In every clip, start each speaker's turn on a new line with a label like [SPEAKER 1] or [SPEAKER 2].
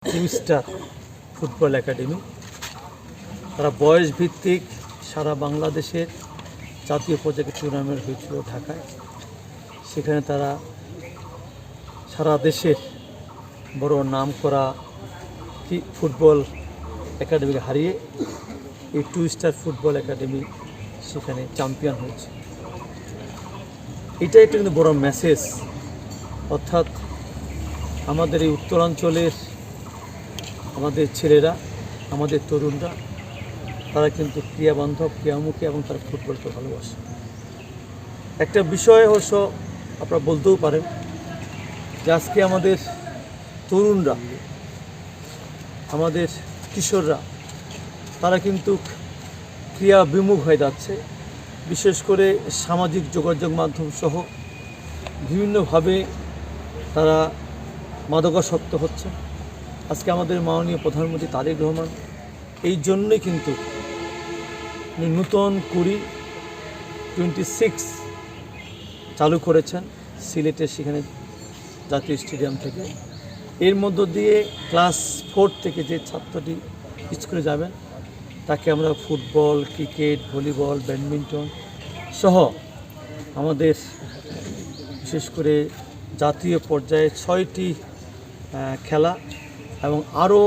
[SPEAKER 1] Teamster football academy তারা বয়স ভিত্তিক সারা বাংলাদেশের জাতীয় পর্যায়ে টুর্নামেন্ট হয়েছিল ঢাকায়। সেখানে তারা সারা দেশের বড় নাম করা ফুটবল একাডেমিকে হারিয়ে এই টু স্টার ফুটবল একাডেমি সেখানে চ্যাম্পিয়ন হয়েছে। এটা একটা কিন্তু বড় মেসেজ, অর্থাৎ আমাদের এই উত্তরাঞ্চলের আমাদের ছেলেরা, আমাদের তরুণরা, তারা কিন্তু ক্রিয়াবান্ধব, ক্রিয়ামুখী এবং তারা ফুটবলকে ভালোবাসে। একটা বিষয় অবশ্য আপনারা বলতেও পারেন যে আজকে আমাদের তরুণরা, আমাদের কিশোররা, তারা কিন্তু ক্রিয়া বিমুখ হয়ে যাচ্ছে। বিশেষ করে সামাজিক যোগাযোগ মাধ্যম সহ বিভিন্নভাবে তারা মাদকাসক্ত হচ্ছে। আজকে আমাদের মাননীয় প্রধানমন্ত্রী তারেক রহমান এই জন্যই কিন্তু নূতন 26 চালু করেছেন সিলেটের সেখানে জাতীয় স্টেডিয়াম থেকে। এর মধ্য দিয়ে ক্লাস 4 থেকে যে ছাত্রটি স্কুলে যাবেন তাকে আমরা ফুটবল, ক্রিকেট, ভলিবল, ব্যাডমিন্টন সহ আমাদের বিশেষ করে জাতীয় পর্যায়ে 6টি খেলা এবং আরও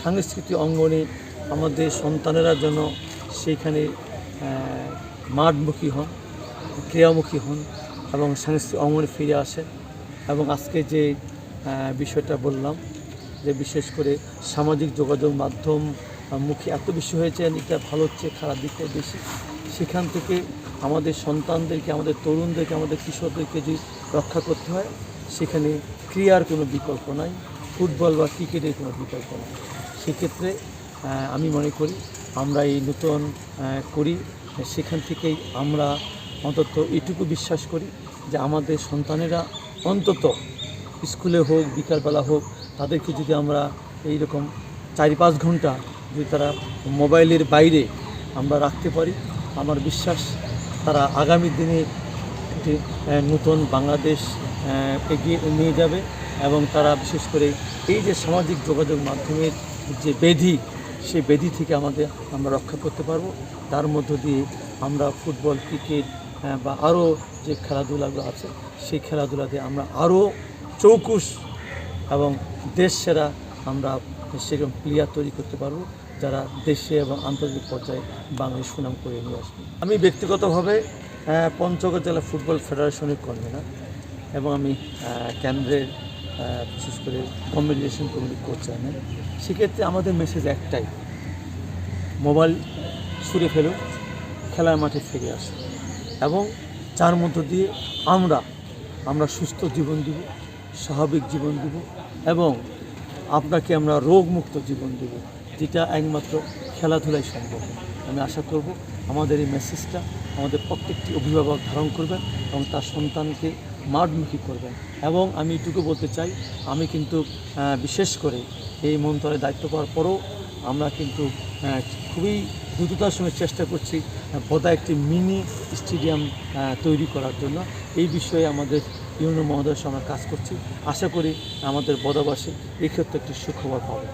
[SPEAKER 1] সাংস্কৃতিক অঙ্গনে আমাদের সন্তানেরা যেন সেইখানে মাঠমুখী হন, ক্রিয়ামুখী হন এবং সাংস্কৃতিক অঙ্গনে ফিরে আসেন। এবং আজকে যে বিষয়টা বললাম যে বিশেষ করে সামাজিক যোগাযোগ মাধ্যম মুখে এত বেশি হয়েছে, এটা ভালো হচ্ছে, খারাপ দিকটাই বেশি। সেখান থেকে আমাদের সন্তানদেরকে, আমাদের তরুণদেরকে, আমাদের কিশোরদেরকে যদি রক্ষা করতে হয়, সেখানে ক্রিয়ার কোনো বিকল্প নাই, ফুটবল বা ক্রিকেটের কোনো বিকল্প নাই। সেক্ষেত্রে আমি মনে করি আমরা এই নতুন করি, সেখান থেকেই আমরা অন্তত এটুকু বিশ্বাস করি যে আমাদের সন্তানেরা অন্তত স্কুলে হোক, বিকালবেলা হোক, তাদেরকে যদি আমরা এইরকম 4-5 ঘন্টা যদি তারা মোবাইলের বাইরে আমরা রাখতে পারি, আমার বিশ্বাস তারা আগামী দিনে একটি নতুন বাংলাদেশ এগিয়ে নিয়ে যাবে। এবং তারা বিশেষ করে এই যে সামাজিক যোগাযোগ মাধ্যমের যে ব্যাধি, সেই ব্যাধি থেকে আমরা রক্ষা করতে পারবো। তার মধ্য দিয়ে আমরা ফুটবল, ক্রিকেট বা আরও যে খেলাধুলাগুলো আছে সেই খেলাধুলাতে আমরা আরও চৌকুশ এবং দেশ সেরা আমরা সেরকম প্লেয়ার তৈরি করতে পারবো, যারা দেশে এবং আন্তর্জাতিক পর্যায়ে বাংলাদেশ সুনাম করে নিয়ে আসবে। আমি ব্যক্তিগতভাবে পঞ্চগড় জেলা ফুটবল ফেডারেশনের কনভেনার এবং আমি কেন্দ্রের বিশেষ করে কমিউনিকেশন কমিটি চেয়ারম্যান। সেক্ষেত্রে আমাদের মেসেজ একটাই, মোবাইল ছুঁড়ে ফেলুন, খেলার মাঠে ফিরে আসুন এবং যার মধ্য দিয়ে আমরা সুস্থ জীবন দিব, স্বাভাবিক জীবন দিব এবং আপনাকে আমরা রোগমুক্ত জীবন দেব, যেটা একমাত্র খেলাধুলায় সম্ভব। আমি আশা করব আমাদের এই মেসেজটা আমাদের প্রত্যেকটি অভিভাবক ধারণ করবেন এবং তার সন্তানকে মাঠমুখী করবেন। এবং আমি এটুকু বলতে চাই, আমি কিন্তু বিশেষ করে এই মন্ত্রণালয়ের দায়িত্ব পাওয়ার পরেও আমরা কিন্তু খুবই দ্রুততার সঙ্গে চেষ্টা করছি বোধহয় একটি মিনি স্টেডিয়াম তৈরি করার জন্য। এই বিষয়ে আমাদের ইউনো মহোদয়ের সঙ্গে আমরা কাজ করছি। আশা করি আমাদের বদাবাসী এই ক্ষেত্রে একটি সুখবর পাবে।